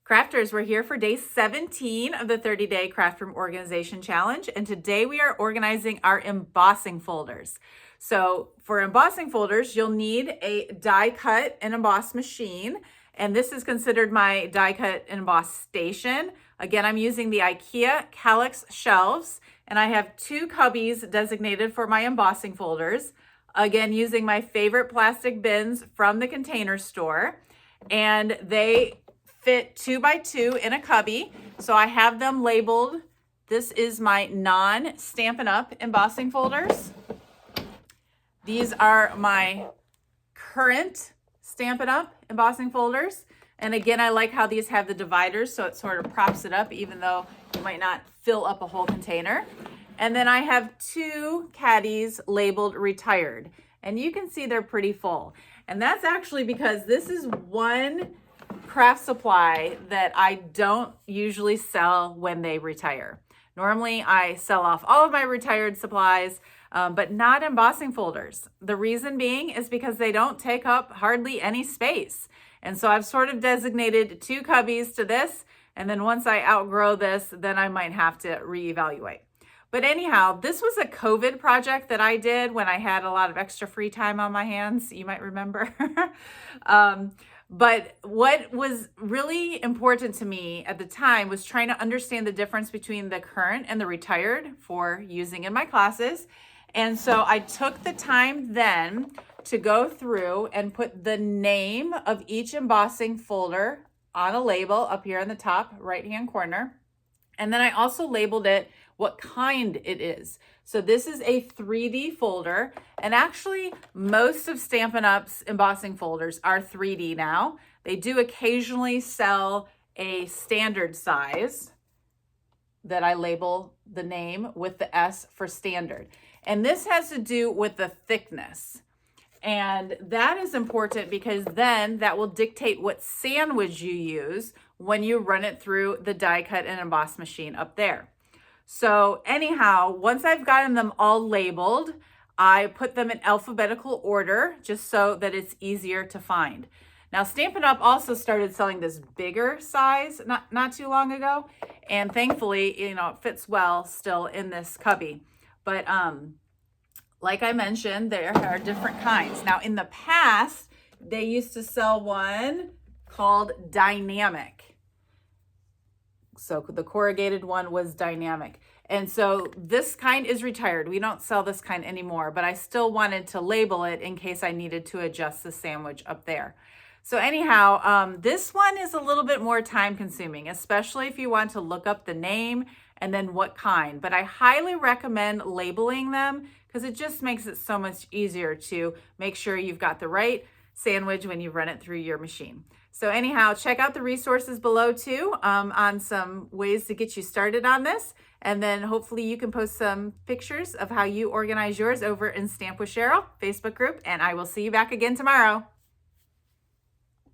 Crafters, we're here for day 17 of the 30-day Craft Room Organization Challenge, and today we are organizing our embossing folders. So for embossing folders, you'll need a die cut and emboss machine, and this is considered my die cut and emboss station. Again, I'm using the IKEA Calyx shelves, and I have 2 cubbies designated for my embossing folders. Again, using my favorite plastic bins from the Container Store, and they fit 2 by 2 in a cubby. So I have them labeled. This is my non-Stampin' Up! Embossing folders. These are my current Stampin' Up! Embossing folders. And again, I like how these have the dividers, so it sort of props it up, even though you might not fill up a whole container. And then I have 2 caddies labeled retired. And you can see they're pretty full. And that's actually because this is one craft supply that I don't usually sell when they retire. Normally I sell off all of my retired supplies, but not embossing folders. The reason being is because they don't take up hardly any space. And so I've sort of designated 2 cubbies to this, and then once I outgrow this, then I might have to reevaluate. But anyhow, this was a COVID project that I did when I had a lot of extra free time on my hands, you might remember. But what was really important to me at the time was trying to understand the difference between the current and the retired for using in my classes. And so I took the time then to go through and put the name of each embossing folder on a label up here in the top right-hand corner. And then I also labeled it what kind it is. So this is a 3D folder, and actually most of Stampin' Up's embossing folders are 3D now. They do occasionally sell a standard size that I label the name with the S for standard. And this has to do with the thickness. And that is important because then that will dictate what sandwich you use when you run it through the die cut and emboss machine up there. So anyhow, once I've gotten them all labeled, I put them in alphabetical order just so that it's easier to find. Now, Stampin' Up! Also started selling this bigger size not too long ago, and thankfully, it fits well still in this cubby. But like I mentioned, there are different kinds. Now, in the past, they used to sell one called Dynamic. So the corrugated one was Dynamic. And so this kind is retired. We don't sell this kind anymore, but I still wanted to label it in case I needed to adjust the sandwich up there. So anyhow, this one is a little bit more time consuming, especially if you want to look up the name and then what kind. But I highly recommend labeling them because it just makes it so much easier to make sure you've got the right sandwich when you run it through your machine. So anyhow, check out the resources below too on some ways to get you started on this. And then hopefully you can post some pictures of how you organize yours over in Stamp with Cheryl Facebook group. And I will see you back again tomorrow.